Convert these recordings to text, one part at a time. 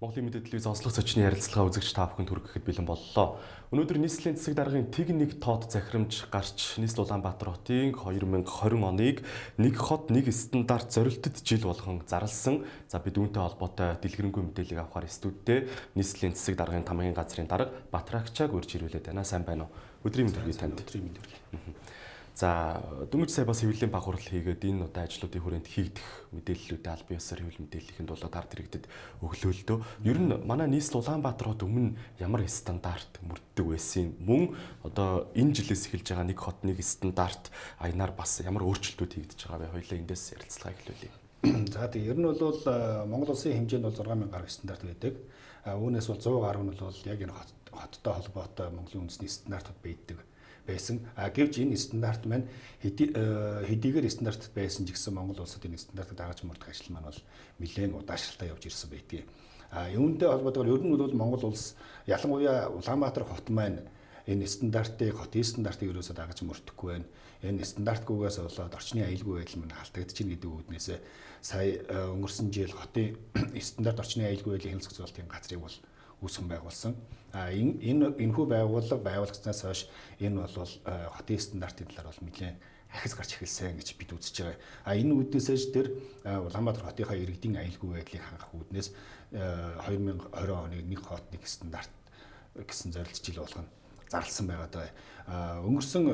Монголын мэдээ телевиз онцлох зочны ярилцлага үзэгч та бүхэнд хүрэхэд бэлэн боллоо. Өнөөдөр нийслэлийн засаг даргын тэг нэг тод захирамж гарч нийслэл Улаанбаатар хотын 2020 оныг нэг хот нэг стандарт зорилтот жил болгон зарласан. За бид үүнтэй холбоотой дэлгэрэнгүй мэдээллийг авахар студидтэй нийслэлийн засаг даргын тамгын газрын дарга Р.Батрагчааг урьж ирүүлээд байна. Сайн байна уу? Өдрийн мэнд хүргэе танд. Өдрийн мэнд хүргэе. За дөнгөж сая бас хэвлэлийн багварал хийгээд энэ удаа ажлуудын хүрээнд хийгдэх мэдээллүүдээ аль биесээр хэвлэл мэдээллийнхэнд бол ард иргэдэд өглөөлдөө. Ер нь манай нийслэл Улаанбаатар хот өмнө ямар стандарт мөрддөг байсан мөн одоо энэ жилээс эхэлж байгаа нэг хот нэг стандарт аянаар бас ямар өөрчлөлтүүд хийгдэж байгаа вэ? Хоёулаа эндээс ярилцлага эхлүүлье. За тийм ер нь бол Монгол улсын хэмжээнд бол 6000 гаруй стандарт байдаг. Үүнээс бол 100 гаруй нь бол яг энэ хоттой холбоотой Монголын үндэсний стандартууд байдаг байсан. Гэвч энэ стандарт маань хэдийгээр стандарт байсан ч гэсэн Монгол улсад энэ стандартыг дагаж мөрдөх ажил маань бол нэлээд удаашралтай явж ирсэн байдгийг. Үүнтэй холбоотойгоор ер нь бол Монгол улс ялангуяа Улаанбаатар хот маань энэ стандартыг хотын стандартыг ерөөсөө дагаж мөрдөхгүй байна. Энэ стандартгүйгээс болоод орчны аюулгүй байдал маань халтагдчихна гэдэг үүднээс сая өнгөрсөн жил хотын стандарт орчны аюулгүй байдлын хяналт зохицуулалтын газрыг бол үүсгэн байгуулсан. Энэхүү байгууллага байгуулагдсанаас хойш энэ бол хотын стандартын талаар бол нэлээд ахис гарч эхэлсэн гэж бид үзэж байгаа. Энэ үүднээсээ тэр Улаанбаатар хотынхаа иргэдийн аюулгүй байдлыг хангах үүднээс 2020 оны нэг хот нэг стандарт гэсэн зорилт жил болгоно зарласан байгаад байгаа. Өнгөрсөн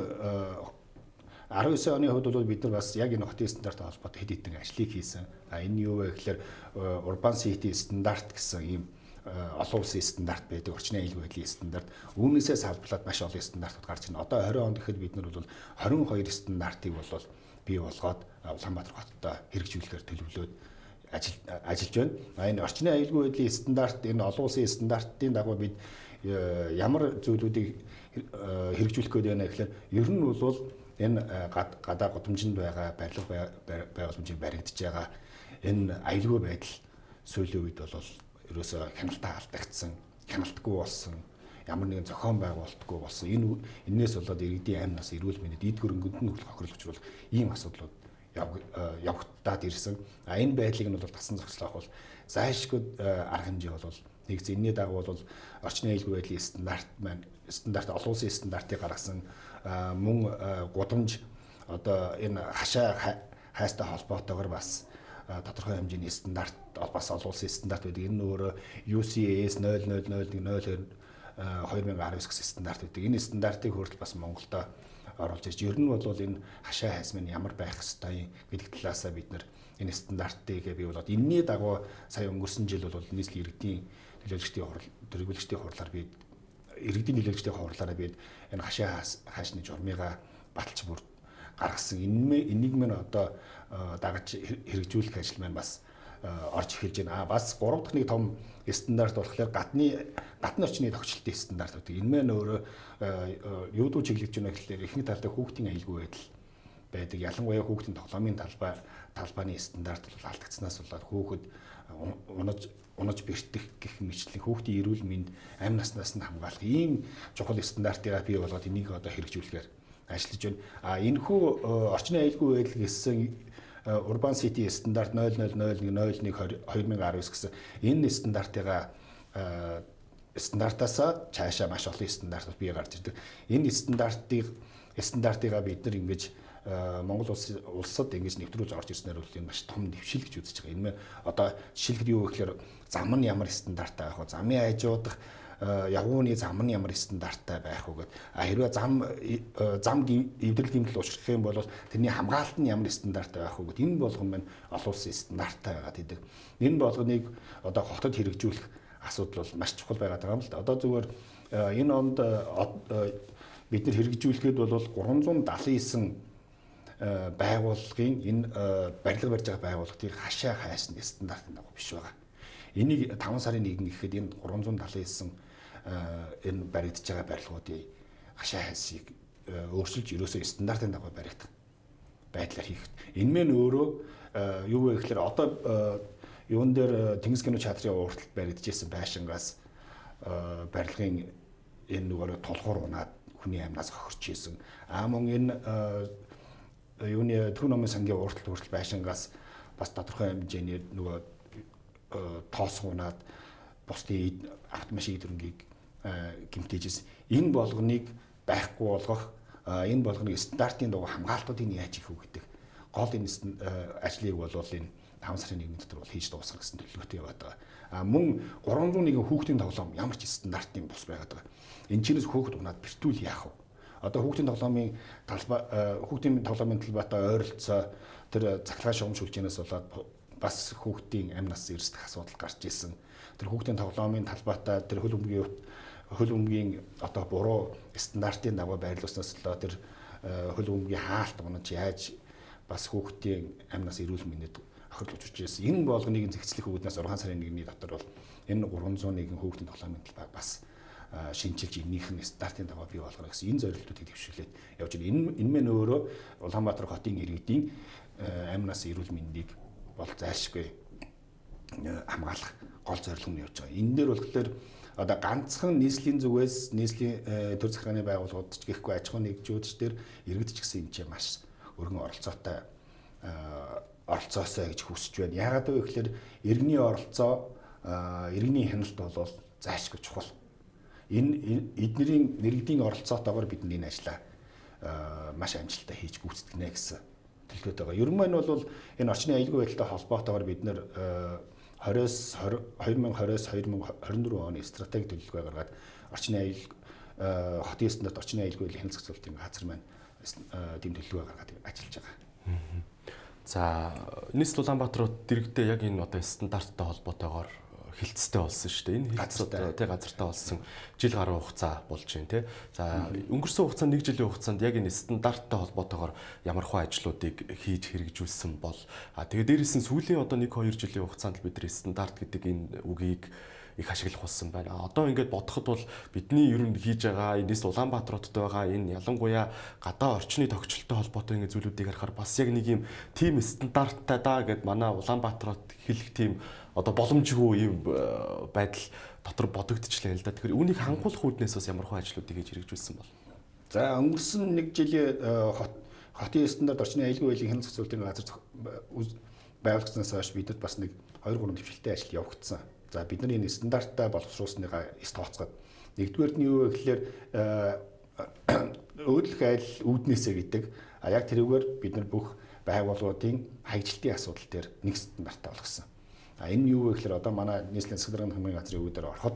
19 оны хувьд бол бид нар бас яг энэ хотын стандарттай холбоотой хэд хэдэн ажлыг хийсэн. Энэ юу вэ гэхээр Urban City стандарт гэсэн ийм олон улсын стандарт байдаг, орчны аюулгүй байдлын стандарт. Үүнээсээ салбарлаад маш олон стандартууд гарч ирнэ. Одоо 20 онд гэхэд бид нар бол 22 стандартыг бол бий болгоод Улаанбаатар хотод хэрэгжүүлэхээр төлөвлөөд ажиллаж байна. Энэ орчны аюулгүй байдлын стандарт, энэ олон улсын стандартын дагуу бид ямар зүйлүүдийг хэрэгжүүлэх гээд байна гэхээр ер нь бол энэ гадаа гудамжинд байгаа барилга байгууламжийг баригдаж байгаа энэ аюулгүй байдал сүүлийн үед бол ерөөсөө хяналтаа алдагдсан, хяналтгүй болсон, ямар нэгэн зохион байгуулалтгүй болсон. Энээс болоод иргэдийн амь нас, эрүүл мэндэд эд хөрөнгөнд нь хүрэх учруулах ийм асуудлууд явагдаад ирсэн. Энэ байдлыг нь бол тасан зохицлох бол зайлшгүй арга хэмжээ бол нэгц энэний дагуу бол орчны аюулгүй байдлын стандарт олон улсын стандартыг гаргасан мөн гудамж одоо энэ хашаа хайстай холбоотойгоор бас тодорхой хэмжээний стандарт бас олон улсын стандарт байдаг. Энэ өөрөө UCAS 000102 2019 гэсэн стандарт байдаг. Энэ стандартыг хүртэл бас Монголдо оруулж ирж. Ер нь бол энэ хашаа хайс маань ямар байх ёстой гэдэг талаасаа бид нар энэ стандартыг бий болоод энэний дагуу сая өнгөрсөн жил бол нийслэлийн иргэдийн төлөөлөгчдийн хурлаар бид иргэдийн төлөөлөгчдийн хурлаараа бид энэ хашаа хайсны журмыгаа баталж бүр гаргасан. Энийг мань одоо дагаж хэрэгжүүлэх ажил маань бас орж эхэлж байна. Бас 3 дахь нэг том стандарт болохоор гадны орчны тогтчлолтын стандарт гэдэг. Энэ маань өөрөө юудуу чиглэж байна гэхээр ихэнх талдаа хүүхдийн аюулгүй байдал байдаг. Ялангуяа хүүхдийн тоглоомын талбайны стандарт бол алдагдсанаас болоод хүүхэд унаж бэртэх гэх мэтлэн хүүхдийн эрүүл мэнд амь наснаас нь хамгаалах ийм чухал стандартыг бий болгоод энийг одоо хэрэгжүүлэхээр ажиллаж байна. Энэхүү орчны аюулгүй байдал гэсэн Urban City стандарт 000101 2019 гэсэн энэ стандартаас цаашаа маш олон стандартууд бий гарч ирдэг. Энэ стандартыг бид нар ингэж Монгол улсад ингэж нэвтрүүлж орж ирснээр бол энэ маш том дэвшил гэж үзэж байгаа. Энэ одоо жишээлбэл юу гэхээр зам нь ямар стандарттай байх вэ? Замын хажуудах явгууны зам нь ямар стандарттай байх вэ гэдэг. Хэрвээ зам эвдрэл гэмтэл учрах юм бол тэрний хамгаалалт нь ямар стандарттай байх вэ гэдэг. Энэ болгон маань олон улсын стандарттай байгаад идэг. Энэ болгоныг одоо хотод хэрэгжүүлэх асуудал бол маш чухал байгаад байгаа юм л да. Одоо зүгээр энэ онд бид нар хэрэгжүүлэхэд бол 379 байгууллагын энэ барилга барьж байгаа байгууллагын хашаа хайсны стандартын дагуу биш байгаа. Энийг 5 сарын 1 гэхэд энэ 379 энэ баригдаж байгаа барилгуудын хашаа хайсыг өөрчилж ерөөсөө стандартын дагуу баригдах байдлаар хийх. Энэ мэн өөрөө юу вэ гэхээр одоо юун дээр Тэнгис гинүү чатрын урталт баригдаж ирсэн байшингаас барилгын энэ нөгөө тулгуур унаад хүний амнаас хохирч ийсэн. Мөн энэ юуны Төв номын сангийн урталт байшингаас бас тодорхой хэмжээний нөгөө тоос унаад бусдын автомашин эдвэрнгийг гэмтээжсэн. Энэ болгоныг байхгүй болгох, энэ болгоныг стандартын дагуу хамгаалтуудыг яаж хийх үү гэдэг гол энэ ажлыг бол энэ 5 сарын 1-ний дотор бол хийж дуусгах гэсэн төлөвлөгөөтэй яваад байгаа. Мөн 301 хүүхдийн тоглоом ямар ч стандартын бус байгаад байгаа. Энэ чинээс хүүхд унаад бэртүүл яах вэ? Одоо хүүхдийн тоглоомын талбайтай ойролцоо тэр цахилгаан шугамшүүлжээс болоод бас хүүхдийн амь нас эрсдэх асуудал гарч ирсэн. Тэр хүүхдийн тоглоомын талбайтай тэр хөл өмгийн одоо буруу стандартын дагуу байрлуулснаас болоод тэр хөл өмгийн хаалт унаж яаж бас хүүхдийн амь нас эрүүл мэндэд охирлуулж ирсэн. Энэ болгоныг зэгцлэх үүднээс 6 сарын 1-ний дотор бол энэ 301 хүүхдийн тоглоомын талбайг бас шинжилж энийх нь стандартын дагуу бий болгоно гэсэн энэ зорилтуудыг төвшүүлээд явж байна. Энэ мэн өөрөө Улаанбаатар хотын иргэдийн амь нас эрүүл мэндийг бол зайлшгүй хамгаалах гол зорилго нь явж байгаа. Энэ дээр болохоор одоо ганцхан нийслэлийн зүгээс нийслэлийн төр захиргааны байгууллагууд ч гэхгүй аж ахуйн нэгжүүд ч тэр иргэд ч гэсэн энэ маш өргөн оролцоотой оролцоосоо гэж хүсэж байна. Яагаад вэ гэхээр иргэний оролцоо, иргэний хяналт бол зайлшгүй чухал. Энэ эднэрийн нэргэдийн оролцоотойгоор бид энэ ажлаа маш амжилттай хийж гүйцэтгэнэ гэсэн төлөвлөгөөтэй байгаа. Ер нь бол энэ орчны аюулгүй байдалтай холбоотойгоор бид нэр 2020-2024 оны стратеги төлөвлөгөө гаргаад орчны хотын стандарт орчны аюулгүй байдлын хяналт зохицуулалтын газар маань тийм төлөвлөгөө гаргаад ажиллаж байгаа. За нийслэл Улаанбаатарт дэрэгдээ яг энэ одоо стандарттай холбоотойгоор хилцтэй болсон шүү дээ. Энэ хилцтэй газартай болсон жил гаруй хугацаа болж байна тий. За өнгөрсөн хугацаанд 1 жилийн хугацаанд яг энэ стандарттай холбоотойгоор ямархуу ажлуудыг хийж хэрэгжүүлсэн бол тэгээ дээрээс нь сүүлийн одоо 1-2 жилийн хугацаанд бид нар стандарт гэдэг энэ үгийг их ашиглах болсон байна. Одоо ингээд бодоход бол бидний ер нь хийж байгаа энэ Улаанбаатарт байгаа энэ ялангуяа гадаа орчны тогтчлолтой холбоотой ингээд зүйлүүдийг харахаар бас яг нэг юм тим стандарттай даа гэд манай Улаанбаатарт хэлэх тийм одоо боломжгүй юм байдал дотор бодогдчихлаа л да. Тэгэхээр үүнийг хангуулах үүднээс бас ямархуу ажлуудыг хийж хэрэгжүүлсэн бол. За өнгөрсөн 1 жилийн хотын стандарт орчны аюулгүй байдлын хяналт зохицуулалтын газар байгуулагдсанаас хойш бидэд бас нэг 2-3 төвшөлтэй ажил явагдсан. За бид нар энэ стандарттай боловсруулсныгаа тооцоод нэгдүгээр нь юу вэ гэхээр өөдлөх айл үүднээсээ гэдэг яг тэрүүгээр бид нар бүх байгууллагуудын хаягжилтын асуудал дээр нэг стандарттай болгосон. Энэ нь юу вэ гэхээр одоо манай нийслэлийн засаг дарганы хамгийн газрын үүдээр ороход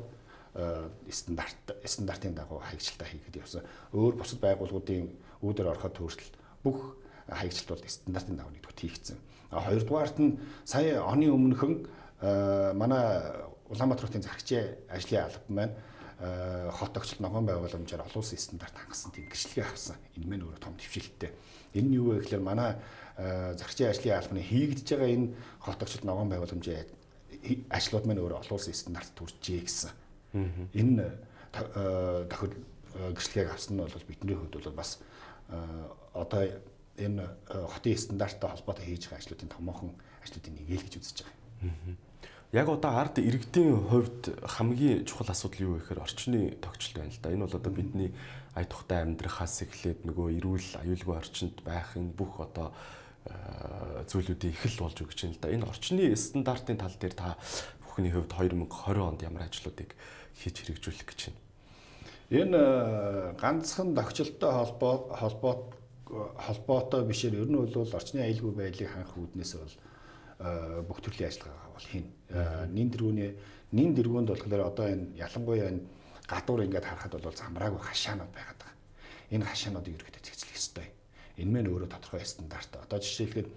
стандартын дагуу хаягжилтаа хийгээд явсан. Өөр бусад байгууллагуудын үүдээр ороход хүртэл бүх хаягжилт бол стандартын дагуу нэгдүгээр хийгдсэн. Хоёрдугаарт нь сая оны өмнөхөн манай Улаанбаатарын зарчийн ажлын албан маань хот тогтчлол ногоон байгууламжаар олон улсын стандарт хангасан тийм гэрчлэгээ авсан. Энэ мэн өөрөө том төвшөлттэй. Энэ нь юу вэ гэхээр манай зарчийн ажлын албаны хийгдэж байгаа энэ хот тогтчлол ногоон байгууламжийн ажлууд маань өөрөө олон улсын стандарт хүрчээ гэсэн. Энэ тохиол гэрчлэгийг авсан нь бол бидний хувьд бол бас одоо энэ хотын стандарттай холбоотой хийж байгаа ажлуудын томоохон ажлуудын нэг л гэж үзэж байгаа. Яг одоо ард иргэдийн хувьд хамгийн чухал асуудал юу вэ гэхээр орчны тогтчлол байна л да. Энэ бол одоо бидний ая тухтай амьдрахаас эхлээд нөгөө эрүүл аюулгүй орчинд байх энэ бүх одоо зүйлүүдийн эхэл болж өгч байна л да. Энэ орчны стандартын тал дээр та бүхний хувьд 2020 онд ямар ажлуудыг хийж хэрэгжүүлэх гэж байна? Энэ ганцхан тогтчлолтой холбоотой бишээр ер нь бол орчны аюулгүй байдлыг хангах үүднээс бол бүх төрлийн ажиллагаа бол хийн. Нин дэргүүнд болохоор одоо энэ ялангуяа энэ гадуур ингээд харахад бол замраагүй хашаанууд байгаад байгаа. Энэ хашаануудыг ерөөхдөө цэцлэх ёстой. Энэ мэн өөрөө тодорхой стандарт. Одоо жишээлбэл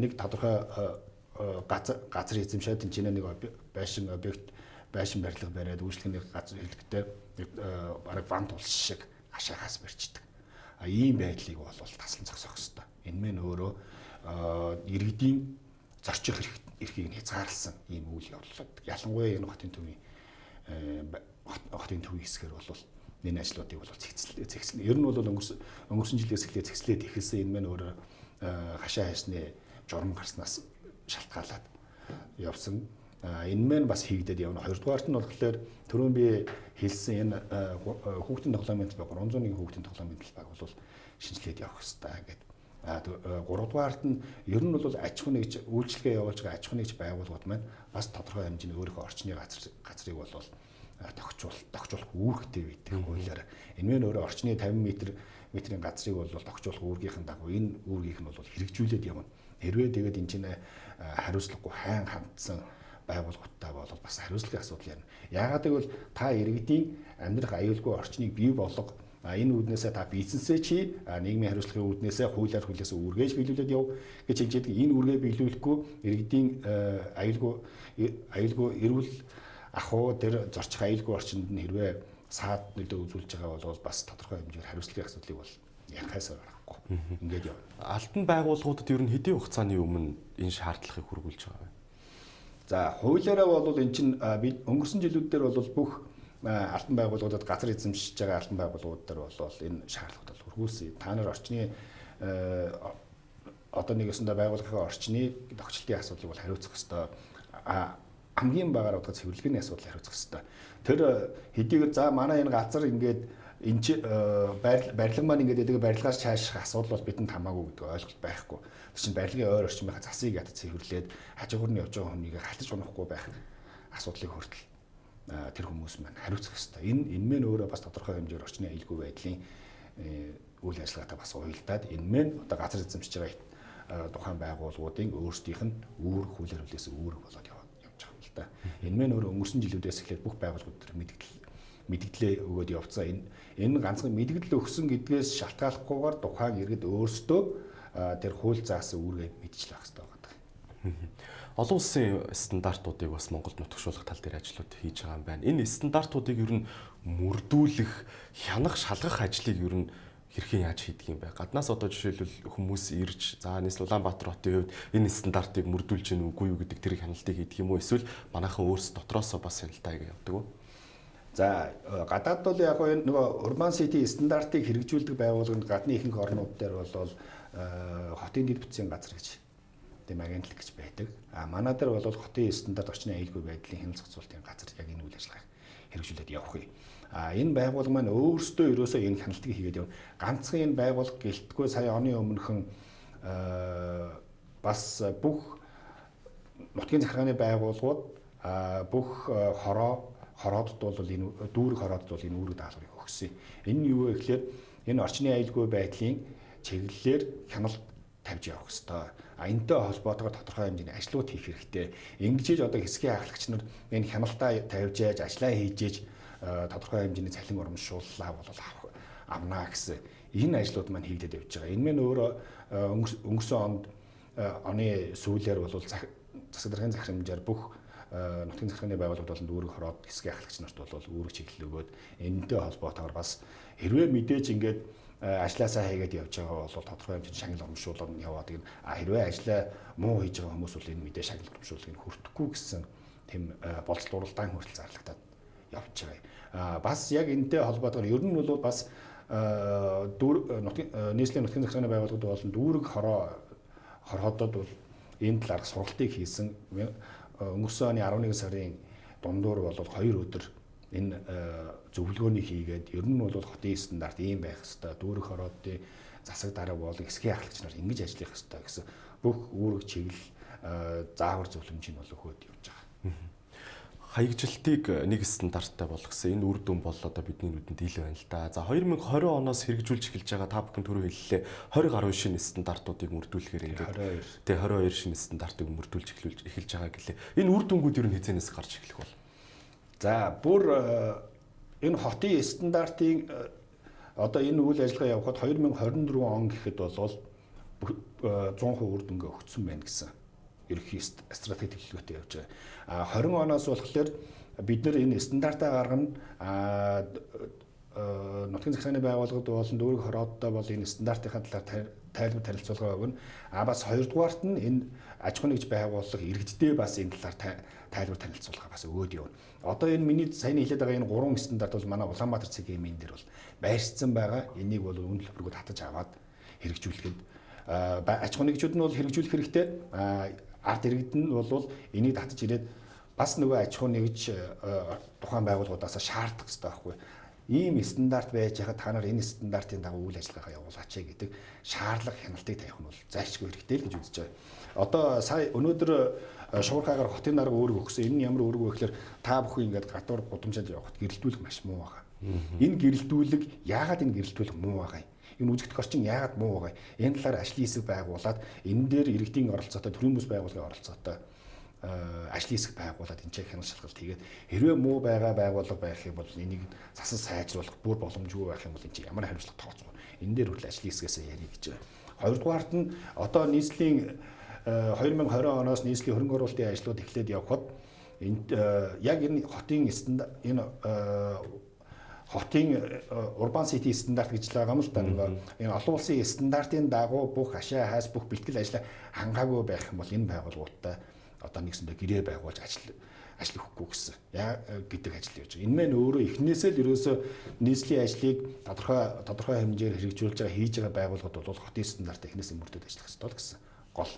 нэг тодорхой газар эзэмшээд энэ нэг байшин объект байшин барилга бариад үйлчлэгийн газар хэлэхдээ бараг вант улс шиг хашаахаас барьждаг. Ийм байдлыг бол таслан зогсоох ёстой. Энэ мэн өөрөө иргэдийн зорчих эрхийг хязгаарласан ийм үйл явдлууд. Ялангуяа энэ хотын төвийн хэсгээр бол энэ ажлуудыг бол зэгцлээ. Ер нь бол өнгөрсөн жилээс эхлээд зэгцлээд эхэлсэн энэ мань өөрөө хашаа хайсны журам гарснаас шалтгаалаад явсан. Энэ мань бас хийгдээд явна. Хоёрдугаарт нь болохоор түрүүн би хэлсэн энэ хүүхдийн тоглоомын талбай 301 хүүхдийн тоглоомын талбайг бол шинжилгээд явах хэрэгтэй гэдэг Гуравдугаарт нь ер нь бол аж ахуй нэгж үйлчлэгээ явуулж байгаа аж ахуй нэгж байгууллагууд маань бас тодорхой хэмжээний өөрийнхөө орчны газрыг бол тогтжуулах үүрэгтэй байдаг хуулиараа. Энэ мэн өөрөө орчны 50 метрийн газрыг бол тогтжуулах үүргийнхэн дагуу энэ үүргийг нь бол хэрэгжүүлээд явна. Хэрвээ тэгээд энэ чинь хариуцлагагүй хайн хандсан байгууллагуудтай бол бас хариуцлагын асуудал юм. Яагаад гэвэл та иргэдийн амьдрах аюулгүй орчныг бий болгох энэ үүднээсээ та бизнесээ чи нийгмийн хариуцлагын үүднээсээ хуулиар хүлээсэн үүргээж биелүүлээд яв гэж хэлжээдэг. Энэ үүргээ биелүүлэхгүй иргэдийн аюулгүй эрүүл ахуй тэр зорчих аюулгүй орчинд нь хэрвээ саад нөлөө үзүүлж байгаа бол бас тодорхой хэмжээгээр хариуцлагын асуудлыг бол ярихаас аргагүй. Ингээд яв. Алтан байгууллагуудад ер нь хэдийн хугацааны өмнө энэ шаардлагыг хүргүүлж байгаа вэ? За хуулиараа бол эн чинь бид өнгөрсөн жилүүд дээр бол бүх алтан байгууллагуудад газар эзэмшиж байгаа алтан байгууллагууд дээр бол энэ шаардлагууд бол хүргүүлсэн. Та нар орчны одоо нэгэсэндээ байгууллагын орчны тогтчлтын асуудлыг бол хариуцах ёстой. Хамгийн багаар удаа цэвэрлэгийн асуудал хариуцах ёстой. Тэр хэдийгээр за манай энэ газар ингээд энэ чи барилга маань ингээд эдэг барилгаас чааших асуудал бол бидэнд хамаагүй гэдэг ойлголт байхгүй. Тэр чинь барилгын ойр орчмынхаа засыг ят цэвэрлээд хажуугаар нь явж байгаа хүнийг халтаж унахгүй байх асуудлыг хүртэл тэр хүмүүс маань хариуцах ёстой. Энэ мэн өөрөө бас тодорхой хэмжээгээр орчны аюулгүй байдлын үйл ажиллагаатай бас уялдаад энэ мэн одоо газар эзэмшиж байгаа тухайн байгууллагуудын өөрсдийнх нь үүрэг хуулиар хүлээсэн үүрэг болоод явж байгаа юм л да. Энэ мэн өөрөө өнгөрсөн жилүүдээс эхлээд бүх байгууллагууд төр мэдгдлээ өгөөд явцсан. Энэ ганцхан мэдгдэл өгсөн гэдгээс шалтгааллахгүйгээр тухайн иргэд өөрсдөө тэр хууль заасан үүргээ мэдчихлэх хэрэгтэй байна. Олон улсын стандартуудыг бас Монголд нутагшуулах тал дээр ажлууд хийж байгаа юм байна. Энэ стандартуудыг ер нь мөрдүүлэх, хянах, шалгах ажлыг ер нь хэрхэн яаж хийдэг юм бэ? Гаднаас одоо жишээлбэл хүмүүс ирж за нийслэл Улаанбаатар хотын хувьд энэ стандартыг мөрдүүлж гэнэ үгүй юу гэдэг тэр хяналтыг хийдэг юм уу? Эсвэл манайхан өөрсд дотроосоо бас хяналтаа явуулдаг уу? За гадаад бол яг нөгөө urban city стандартыг хэрэгжүүлдэг байгууллагууд гадны ихэнх орнууд дээр бол хотын дэд бүтцийн газар гэж тийм агентлаг гэж байдаг. Манай дээр бол хотын стандарт орчны аюулгүй байдлын хяналт зохицуулалтын газар яг энэ үйл ажиллагааг хэрэгжүүлээд явах юм. Энэ байгууллага маань өөрсдөө ерөөсөө энэ хяналтыг хийгээд явна. Ганцхан энэ байгууллага гэлтгүй сая оны өмнөхөн бас бүх нутгийн захиргааны байгууллагууд бүх хороодд бол энэ дүүрэг хороодд бол энэ үүрэг даалгаврыг өгсөн. Энэ нь юу вэ гэхээр энэ орчны аюулгүй байдлын чиглэлээр хяналт тавьж явах хэрэгтэй. Энэтэй холбоотойгоор тодорхой хэмжээний ажлууд хийх хэрэгтэй. Ингэж одоо хэсгийн ахлагч нар энэ хяналтаа тавьж яаж, ажиллаа хийж яаж тодорхой хэмжээний цалин урамшууллаа бол авнаа гэсэн энэ ажлууд маань хийгдээд явж байгаа. Энэ мэн өөрөө өнгөрсөн оны сүүлээр бол засаг даргын захирамжаар бүх нутгийн захиргааны байгууллагууд болон дүүрэг хороод хэсгийн ахлагч нарт бол үүрэг чиглэл өгөөд энэтэй холбоотойгоор бас хэрвээ мэдээж ингээд ажилласаа хийгээд явж байгаа бол тодорхой хэмжээний шагнал урамшуулал яваад гин хэрвээ ажиллаа муу хийж байгаа хүмүүс бол энэ мэдээ шагнал урамшууллыг хүртэхгүй гэсэн тийм болцол уралдаан хүртэл зарлагдаад явж байгаа. Бас яг энэтэй холбоотойгоор ер нь бол бас нийслэлийн нутгийн захиргааны байгууллагууд болон дүүрэг хороодод бол энэ талаар сургалтыг хийсэн. Өнгөрсөн оны 11 сарын дундуур бол 2 өдөр энэ зөвлөгөөнийг хийгээд ер нь бол хотын стандарт ийм байх хэвээр дүүрэг хороодын засаг дарга болон хэсгийн ахлагч нар ингэж ажиллах хэвээр гэсэн бүх үүрэг чиглэл заавар зөвлөмжийг бол өгөөд явж байгаа. Хаягжилтыг нэг стандарттай болгосон. Энэ үр дүн бол одоо бидний нүдэнд ил байна л да. За 2020 оноос хэрэгжүүлж эхэлж байгаа та бүхэн түрүү хэллээ 20 гаруй шинэ стандартуудыг мөрдүүлэхээр ингээд тэгээ 22 шинэ стандартыг мөрдүүлж эхэлж байгаа гэлээ. Энэ үр дүнгууд ер нь хязгаарнаас гарч эхлэх бол. За бүр энэ хотын стандартыг одоо энэ үйл ажиллагаа явахад 2024 он гэхэд бол 100% үр дүнгээ өгсөн байна гэсэн ерөнхий стратеги төлөвлөгөөтэй явж байгаа. 20 оноос болохоор бид нар энэ стандартаа гаргана. Нутгийн захиргааны байгууллагууд болон дүүрэг хорооддоо бол энэ стандартын талаар тайлбар танилцуулга өгнө. Бас хоёрдугаарт нь энэ аж ахуй нэгж байгууллага иргэддээ бас энэ талаар тайлбар танилцуулга бас өгөөд явна. Одоо энэ миний сайн хэлээд байгаа энэ 3 стандарт бол манай Улаанбаатар ЦГ-ын дээр бол байршсан байгаа. Энийг бол үнэ төлбөргөө татаж аваад хэрэгжүүлэхэд аж ахуй нэгжүүд нь бол хэрэгжүүлэх хэрэгтэй. Ард иргэд нь бол энийг татаж ирээд бас нөгөө аж ахуй нэгж тухайн байгууллагуудаас шаардах хэрэгтэй байхгүй. ийм стандарт байж хахад та нар энэ стандартын дагуу үйл ажиллагаагаа явуулаач гэдэг шаардлага хяналтыг тавих нь бол зайлшгүй хэрэгтэй л гэж үзэж байгаа. Одоо сая өнөөдөр шуурхаагаар хотын дарга өөрөг өгсөн. Энэ нь ямар өөрөг вэ гэхээр та бүхэн ингээд гадуур гудамжинд явахад гэрэлтүүлэх маш муу байгаа. Энэ гэрэлтүүлэг яагаад энэ гэрэлтүүлэх муу байгаа юм? Энэ үзэгдэх орчин яагаад муу байгаа юм? Энэ талаар ажлын хэсэг байгуулад энэ дээр иргэдийн оролцоотой, төрийн бүс байгууллагын оролцоотой ажлын хэсэг байгуулад энэ ч хяналт шалгалт хийгээд хэрвээ муу байгаа байгууллага байх юм бол энийг засан сайжруулах бүр боломжгүй байх юм бол энэ чинь ямар хариуцлага тооцох вэ? Энэ дээр хүртэл ажлын хэсгээс ярих гэж байгаа. Хоёрдугаарт нь одоо нийслэлийн 2020 оноос нийслэлийн хөрөнгө оруулалтын ажлууд эхлээд явхад яг энэ хотын урбан сити стандарт гэж байгаа юм л да. Энэ олон улсын стандартын дагуу бүх ашаа хайс бүх бэлтгэл ажлаа хангаагүй байх юм бол энэ байгууллагуудтай одоо нэгсэндээ гэрээ байгуулж ажил өгөхгүй гэсэн гэдэг ажил явж байгаа. Энэ мэн өөрөө эхнээсээ л ерөөсөө нийслэлийн ажлыг тодорхой хэмжээр хэрэгжүүлж байгаа хийж байгаа байгууллагууд бол хотын стандарт эхнээсээ мөрдөд ажиллах ёстой л гэсэн гол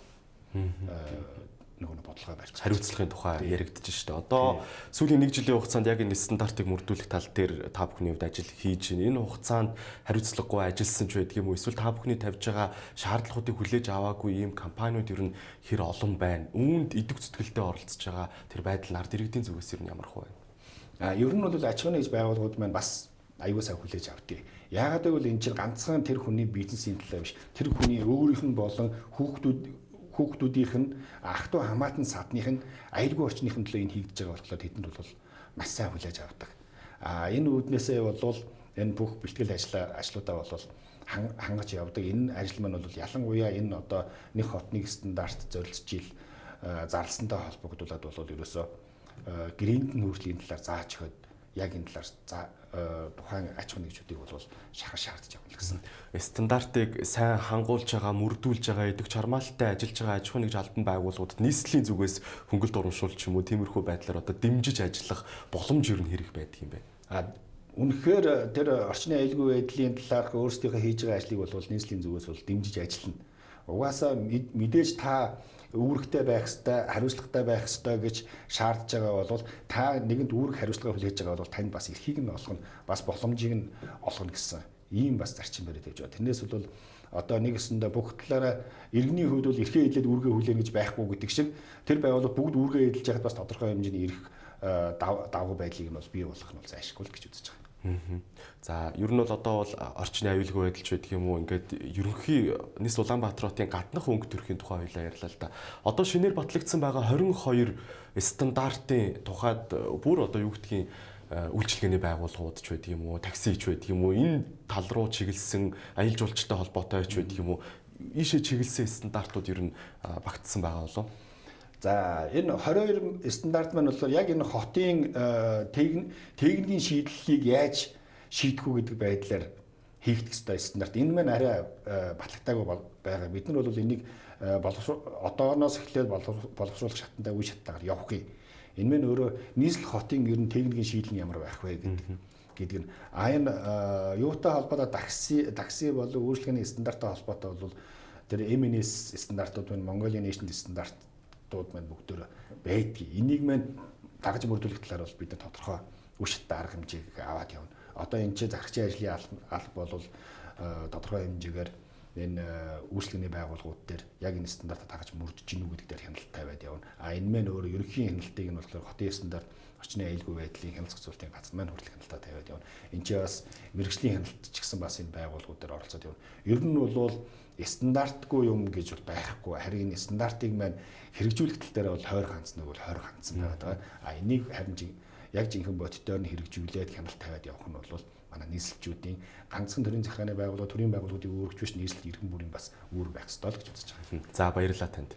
нөгөө бодлогоо барьж хариуцлагын тухай яригдчих шүү дээ. Одоо сүүлийн 1 жилийн хугацаанд яг энэ стандартыг мөрдүүлэх тал дээр та бүхний хувьд ажил хийж байна. Энэ хугацаанд хариуцлагагүй ажилласан ч байдаг юм уу? Эсвэл та бүхний тавьж байгаа шаардлагуудыг хүлээж аваагүй ийм компаниуд ер нь хэр олон байна? Үүнд идэв зүтгэлтэй оролцож байгаа тэр байдал нард иргэдийн зүгээс ер нь ямар хөө байна? Ер нь бол аж ахуйн нэгж байгууллагууд маань бас аюул сайн хүлээж авдаг. Яагаад гэвэл энэ чинь ганцхан тэр хүний бизнесийн төлөө биш. Тэр хүний өөрийнх нь болон хүүхдүүдийнх нь ах トゥ хамаатан садных нь аюулгүй орчныхын төлөө энэ хийгдэж байгаа болохоор тэдэнд бол маш сайн хүлээж авдаг. Энэ үүднээсээ бол энэ бүх бэлтгэл ажлуудаа бол хангаж явдаг. Энэ ажил маань бол ялангуяа энэ одоо нэг хот нэг стандарт зорилт жил зарласантай холбогдуулаад бол ерөөсөө гэрээнд нь хүртэл энэ талаар зааж өгöd яг энэ талаар тухайн аж ахуйн нэгжүүдийг бол шахаж шаардж явна гэсэн. Стандартыг сайн хангуулж байгаа, мөрдүүлж байгаа, идэг чармаалттай ажиллаж байгаа аж ахуйн нэгж албан байгууллагууд нийслэлийн зүгээс хөнгөлт урамшуулч юм уу, тиймэрхүү байдлаар одоо дэмжиж ажиллах боломж юу хэрэг байдаг юм бэ? Үнэхээр тэр орчны аюулгүй байдлын талаарх өөрсдийнхөө хийж байгаа ажлыг бол нийслэлийн зүгээс бол дэмжиж ажиллана. Угаасаа мэдээж та үүрэгтэй байх ёстой, хариуцлагатай байх ёстой гэж шаардж байгаа бол та нэгэнд үүрэг хариуцлага хүлээж байгаа бол танд бас эрхийг нь олгоно, бас боломжийг нь олгоно гэсэн ийм бас зарчим бариад явж байгаа. Тэрнээс бол одоо нэгэсэндээ бүх талаараа иргэний хувьд бол эрхээ эдлээд үүргээ хүлээнэ гэж байхгүй гэдэг шиг тэр байгууллага бүгд үүргээ эдэлж яхад бас тодорхой хэмжээний эрх давуу байдлыг нь бол бий болгох нь бол зайлшгүй л гэж үзэж байгаа. За ер нь бол одоо бол орчны аюулгүй байдал ч байдаг юм уу, ингээд ерөнхий нийс Улаанбаатарын гаднах өнгө төрхийн тухай хоёлаа ярьлаа л да. Одоо шинээр батлагдсан байгаа 22 стандартын тухайд бүр одоо юу гэдгийг үйлчилгээний байгууллагууд ч байдаг юм уу, такси ч байдаг юм уу, энэ тал руу чиглэсэн аялал жуулчтай холбоотой ч байдаг юм уу, ийшээ чиглэсэн стандартууд ер нь багтсан байгаа болов. За энэ 22 стандарт маань болохоор яг энэ хотын техникийн шийдлийг яаж шийдэх үү гэдэг байдлаар хийгдэх ёстой стандарт. Энэ маань арай батлагтаагүй байгаа. Бид нар бол энийг одооноос эхлээд боловсруулах шатндаа үе шаттайгаар явах юм. Энэ маань өөрөө нийслэл хотын ер нь техникийн шийдэл нь ямар байх вэ гэдэг нь. Энэ юутай холбоотой такси болон үйлчлэгээний стандарттай холбоотой бол тэр МНС стандартууд байна, Mongolian стандарт маань бүгдөө байдгийг. Энийг маань дагаж мөрдүүлэх талаар бол бид нар тодорхой үе шаттай арга хэмжээг аваад явна. Одоо энэ чинь зарчмын ажлын алба бол тодорхой хэмжээгээр энэ үйлчлэгээний байгууллагууд дээр яг энэ стандартад дагаж мөрдөж гинүү гэдэг дээр хяналт тавиад явна. Энэ маань өөрөө ерөнхий хяналтыг нь болохоор хотын стандарт орчны аюулгүй байдлын хяналт зохицуулалтын газар маань хүртэл хяналтаа тавиад явна. Энд чинь бас мэргэжлийн хяналт ч гэсэн бас энэ байгууллагууд дээр оролцоод явна. Ер нь бол стандартгүй юм гэж бол байхгүй. Харин энэ стандартыг маань хэрэгжүүлэх тал дээр бол хойр ганцнаг бол хойр ганцсан байгаа. Энийг харин яг жинхэнэ бодитоор нь хэрэгжүүлээд хяналт тавиад явах нь бол манай нийслэлчүүдийн ганцхан төрийн захиргааны байгууллага, төрийн байгууллагуудын үүрэгч биш нийслэл иргэн бүрийн бас үүрэг байх ёстой л гэж үзэж байгаа. За баярлалаа танд.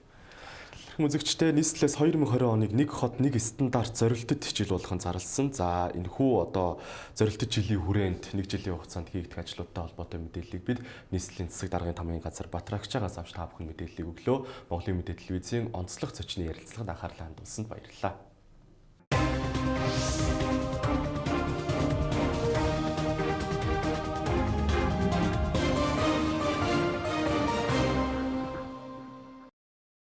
Үзэгчтэй нийслэлээс 2020 оныг нэг хот нэг стандарт зорилтот жил болгон зарласан. За энэхүү одоо зорилтот жилийн хүрээнд 1 жилийн хугацаанд хийгдэх ажлуудтай холбоотой мэдээллийг бид нийслэлийн засаг даргын тамгын газар Батрагчаагаас авч та бүхэн мэдээллийг өглөө. Монголын мэдээ телевизийн онцлох зочны ярилцлагад анхаарлаа хандуулсанд баярлалаа.